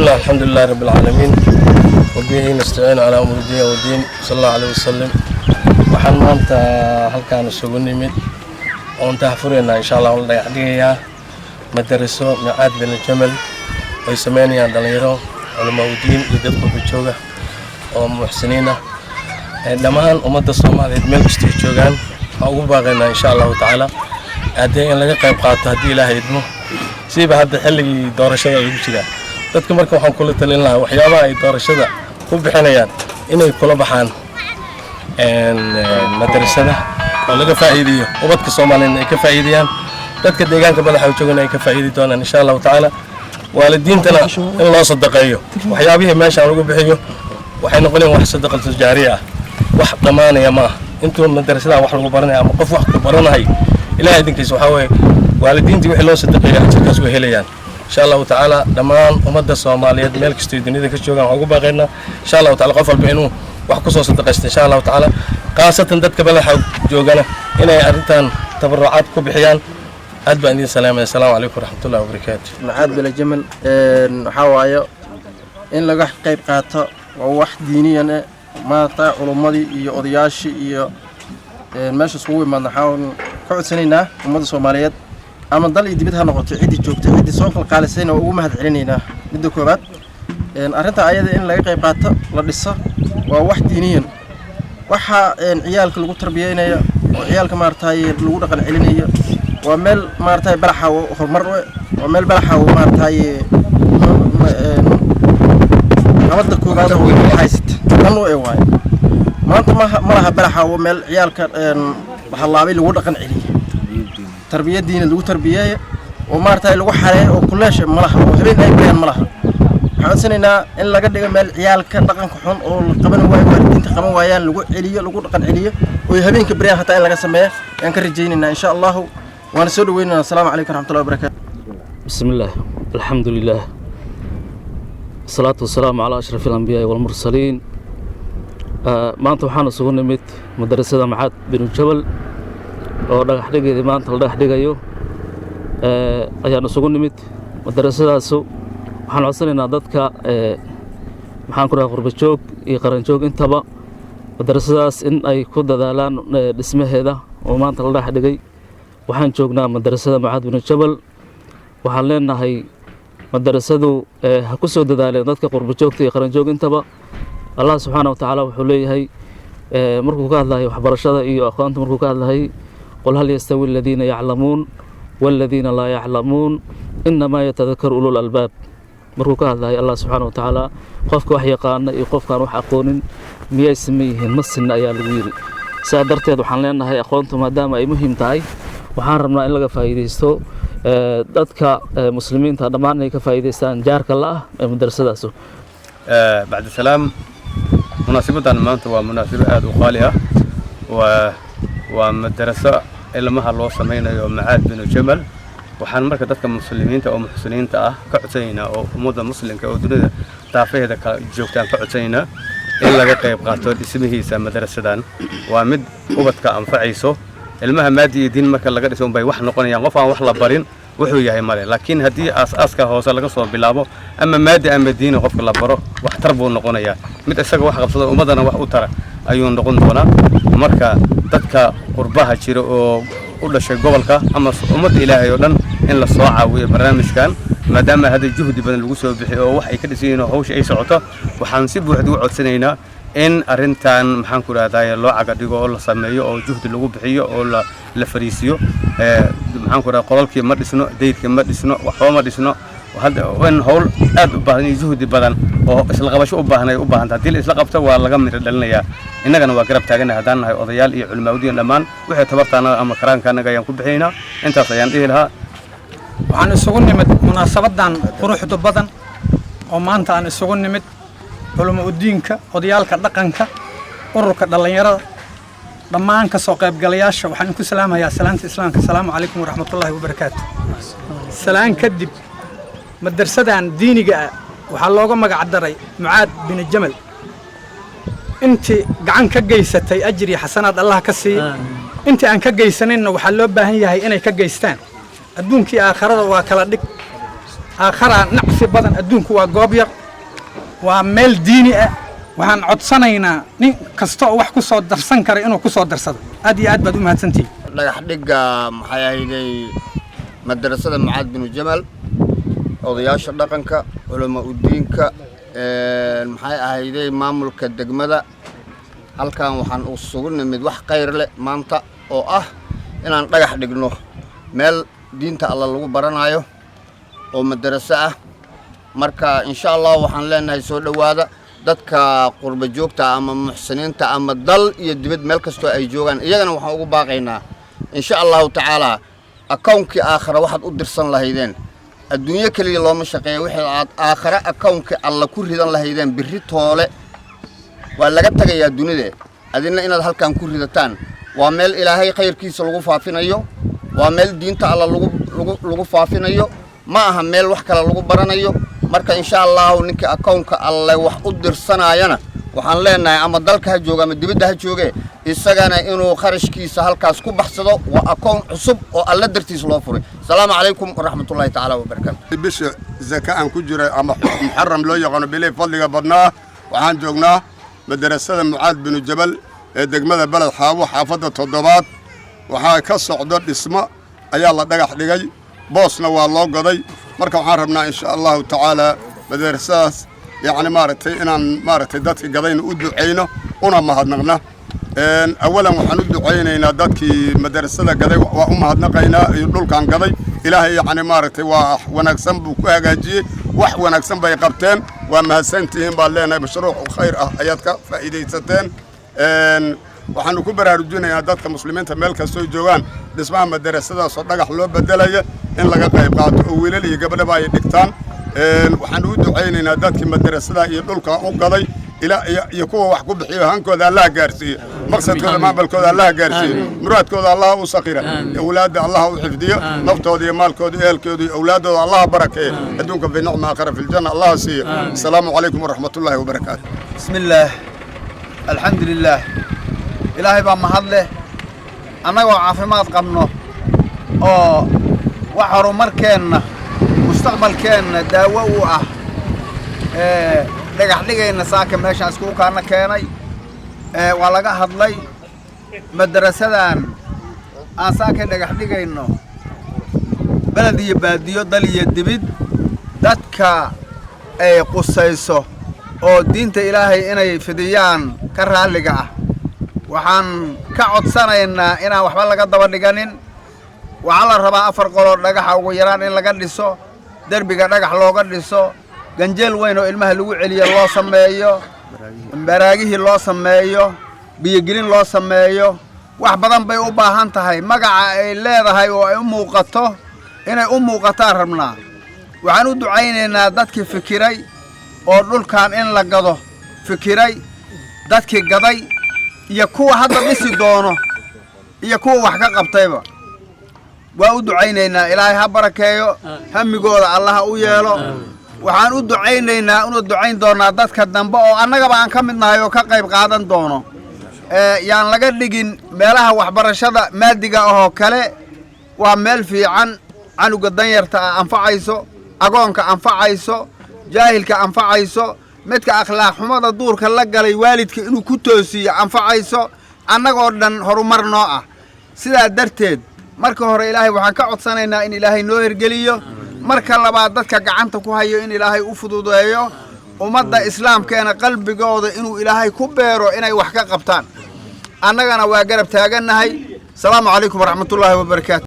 الله الحمد لله رب العالمين وبه نستعين على أمور الدين والدين صلى الله عليه وسلم waxaan maanta halkaan isugu nimid oo tahfurina insha Allah wala dhigaya madaraso Mucaad bin Jamal ay sameeyaan dhalinyaro culumadiin iyo dadka ku jooga oo muxsiniina dhamaan ummadda Soomaaliyeed meel kasta joogaan waxa ugu baaqaynaa insha Allah ta'ala hadii in laga qayb qaato hadii Ilaahay idmo siiba hadda xilligii doorashada lagu jira dadka marka waxaan kula talin lahaa waxyaabaha ay doorashada ku bixinayaan inay kula baxaan madrasada oo laga faa'iideeyo ubadka Soomaaliyeed ay ka faa'iideeyaan dadka deegaanka madaxa joogan ay ka faa'iidi doonaan insha Allah ta'ala waalidiintana in loo sadaqeeyo waxyaabaha meesha lagu bixiyo waxay noqonayaan wax sadaqo tijaari ah wax dhamaanaya ma intuu madrasada wax lagu baranayo ama qof wax ku baranayo ilaahay idinkiisa waxa way waalidiintii wixii loo sadaqeeyo ajirkaas way helayaan insha Allah ta'ala dhamaan ummadda Soomaaliyeed meel kasta dunida ka joogan ugu baaqayna insha Allah ta'ala qof walba inuu wax ku soo sadaqaysto insha Allah ta'ala qaasatan dadka balaxa joogana inay arintan tabarucaad ku bixiyaan aad baan idin salaamay assalaamu alaykum warahmatullahi wabarakatuh Mucaad bin Jamal waxa waayo in laga qayb qaato wax diiniyan maanta culumadii iyo odayaashii iyo meesha isku imaadna waxaan ka codsanaynaa ummadda Soomaaliyeed ama dal iyo dibadda ha noqoto cidii joogta cidii soo qalqaalisayna ugu mahad celinaynaa midda koobaad arinta ayada in laga qayb qaato la dhiso waa wax diiniyan waxa ciyaalka lagu tarbiyeynayo oo ciyaalka maartay lagu dhaqan celinayo waa meel maartay balaxa horumar waa meel balaxa maartay nabadda koobaad oo haysta tan oo ay waay maanta ma laha balaxa waa meel ciyaalka waxa laabay lagu dhaqan celiyo tarbiyadiina lagu tarbiyeeyo oo maartay lagu xareeyo oo kuleesha ma laha oo habeen ay been ma laha waxaan sanaynaa in laga dhigo meel ciyaalka dhaqanka xun oo la qaban waayo waalidiinta qaban waayaan lagu celiyo lagu dhaqan celiyo oo habeenka bariyaha hataa in laga sameeyo aan ka rajaynaynaa insha Allah وانا سو دوينا السلام عليكم ورحمه الله وبركاته بسم الله الحمد لله الصلاة والسلام على أشرف الأنبياء والمرسلين maanta waxaan isugu nimid madrasada Mucaad bin Jamal oo dhagax dhigeeda maanta la dhagax dhigayo ayaan isugu nimid madrasadaas waxaan codsanaynaa dadka maxaan ku rahaa qurba joog iyo qaran joog intaba madrasadaas in ay ku dadaalaan dhismaheeda oo maanta la dhagax dhigay waxaan joognaa madrasada Mucaad bin Jamal waxaan leenahay madrasadu ha ku soo dadaaleen dadka qurba joogta iyo qaran joog intaba Allah subhanahu wa ta'ala wuxuu leeyahay markuu ka hadlayo waxbarashada iyo aqoonta markuu ka hadlayo qul hal yastawi alladhina ya'lamun wal ladina la ya'lamun inma yatadhakkaru ulul albab markuu ka hadlayo Allah subhanahu wa ta'ala qofka wax yaqaan iyo qofkaan wax aqoonin miyay sameeyeen masin ayaa lagu yiri saadarteed waxaan leenahay aqoontu maadaama ay muhiim tahay waxaan rabnaa in laga faa'iideysto dadka muslimiinta dhamaan ay ka faa'iideystaan jaarka la ah ee madrasadaas بعد السلام مناسبة maanta waa munaasabo aad u qaali ah waa madrasa ilmaha loo sameeyo Mucaad bin Jamal waxaan marka dadka muslimiinta oo muxsiniinta ah ka codsanaynaa oo ummadda muslimka oo dunida taafeeda ka joogtaan ka codsanaynaa in laga qayb qaato dhismihiisa madrasadan waa mid ubadka anfacayso ilmaha maadi diin marka laga dhiso bay wax noqonayaan qof aan wax la barin wuxuu yahay male laakiin hadii aasaaska hoose laga soo bilaabo ama maadi ama diin qofka la baro wax tarbo noqonaya mid isaga wax qabsado ummadana wax u tara ayuu noqon doonaa marka dadka qurbaha jira oo u dhashay gobolka ama ummadda Ilaahay oo dhan in la soo caawiyo barnaamijkan maadaama hada juhdi badan lagu soo bixiyo oo wax ay ka dhisayeen hawsha ay socoto waxaan si buuxda u codsanaynaa in arintan maxaan ku raadayay loo caga dhigo oo la sameeyo oo juhdi lagu bixiyo oo la fariisiyo maxaan ku raadayay qolkii ma dhisno deydkii ma dhisno waxba ma dhisno hadda in hawl aad u baahan juhdi badan oo isla qabasho u baahan hadii la isla qabto waa laga mid dhalinayaa innagana waa garab taaganahay hadaan nahay odayaal iyo culimadiin dhamaan wixii tabartaana ama karaankaanaga ayaan ku bixinaa intaas ayaan dhihi lahaa waxaan isugu nimid munaasabadan quruxda badan oo maanta aan isugu nimid culimo diinka odayaalka dhaqanka ururka dhalinyarada dhammaan ka soo qayb galayaasha waxaan ku salaamayaa salaanta islaamka assalaamu calaykum waraxmatullaahi wabarakaatuh salaan kadib madrasadan diiniga waxaa looga magac daray Mucaad bin Jamal intii gacan ka geysatay ajri xasanaad Allah ka siiyo intii aan ka geysanayna waxaa loo baahan yahay inay ka geystaan adduunkii aakhirada waa kala dhig aakhara nacsi badan adduunku waa goob yar waa meel diini ah waxaan codsanaynaa nin kasta oo wax ku soo darsan kara inuu ku soo darsado aad iyo aad baad u mahadsantihiin dhagax dhigga maxay ahayday madrasada Mucaad bin Jamal odayaasha dhaqanka culamo u diinka maxay ahayday maamulka degmada halkan waxaan u sugu nimid wax khayr leh maanta oo ah inaan dhagax dhigno meel diinta Allah lagu baranayo oo madrasa ah marka insha Allah waxaan leenahay soo dhawaada dadka qurba joogta ama muxsiniinta ama dal iyo dibad meel kasto ay joogan iyagana waxaan ugu baaqaynaa insha Allah ta'ala akoonkii aakhira waxaad u dirsan lahaydeen adduunyo kaliya looma shaqeeyo wixii aad aakhira akoonkii alla ku ridan lahaydeen birri toole waa laga tagayaa dunida adina inaad halkan ku ridataan waa meel ilaahay khayrkiisa lagu faafinayo waa meel diinta alla lagu faafinayo ma aha meel wax kale lagu baranayo marka insha Allah ninka akoonka alla wax u dirsanayana waxaan leenahay ama dalka ha jooga ama dibadda ha jooge isagana inuu kharashkiisa halkaas ku baxsado waa akoon cusub oo alla dartiis loo furay salaamu calaykum waraxmatullaahi tacaala wabarakaatu bisha zakaan ku jira ama muharram loo yaqaan bilay fadliga badnaa waxaan joognaa madrasada Mucaad bin Jabal ee degmada Balad Xaawo xaafadda 7 waxaa ka socdo dhismo ayaa la dhagax dhigay boosna waa loo goday marka waxaan rabnaa insha Allah ta'ala madrasadaas يعني مارتي إن مارتي دتك قضينا ودعينا ونا ما هدنقنا أولا وحنو دعينا إن دتك مدرسة قضي وأم هدنقينا يقول كان قضي إلهي يعني مارتي ونكسم بكواجي ونكسم بيقبتين وما سنتين بالله مشروع خير حياتك فائدة ستين waxaanu ku baraarujinayaa dadka muslimiinta meel kasta oo joogan dhismaha madrasada soo dhagax loo bedelayo in laga qayb qaato oo wiilal iyo gabdho ay dhigtaan waxaanu u duceynaynaa dadkii madrasada iyo dhulka u gaday ila iyo kuwa wax ku bixiyo hankooda Allah gaarsiiyo maqsadkooda maabalkooda Allah gaarsiiyo muraadkooda Allah u sakhira awlaada Allah u xifdiyo naftooda iyo maalkooda ehelkooda iyo awlaadooda Allah barakeeyo adduunka fi nicma aakhira fil janna Allah siiyo assalaamu alaykum wa rahmatullahi wa barakaatuh bismillah alhamdulillah إلهي بمهله أنا وعافمات قمنا أو وحرو مركنا مستقبل كنا داوة لقى حلقة النساك ماشي أسكو كنا كاني ولقى هذلي مدرسة دان أساك لقى حلقة إنه بلدي باديو ضلي الدبيد دتك قصيصه أو دينت إلهي إني فديان كره لقى waxaan ka codsanaynaa inaan waxba laga daba dhiganin waxa la rabaa 4 qolood dhagax ugu yaraan in laga dhiso darbiga dhagax looga dhiso ganjeel weyn oo ilmaha lagu celiyo loo sameeyo baraagihii loo sameeyo biyo gelin loo sameeyo wax badan bay u baahan tahay magaca ay leedahay oo ay u muuqato inay u muuqataan rabnaa waxaan u ducaynaynaa dadkii fikiray oo dhulkan in la gado fikiray dadkii gaday iyo kuwa hadda dhisi doono iyo kuwa wax ka qabtayba waa u ducaynaynaa ilaahay ha barakeeyo hamigooda Allah u yeelo waxaan u ducaynaynaa inuu ducayn doonaa dadka dambe oo annagaba aan ka midnahay oo ka qayb qaadan doono yaan laga dhigin meelaha waxbarashada maadiga oo kale waa meel fiican canuga danyarta anfacayso agoonka anfacayso jaahilka anfacayso midka akhlaaq xumada duurka la galay waalidka inuu ku toosiyo anfacayso annagoo dhan horumar noo ah sidaa darteed marka hore ilaahay waxaan ka codsanaynaa in ilaahay noo hirgeliyo marka labaad dadka gacanta ku hayo in ilaahay u fududeeyo ummadda islaamkeena qalbigooda inuu ilaahay ku beero inay wax ka qabtaan annagana waa garab taagannahay salaamu calaykum waraxmatullaahi wabarakaatu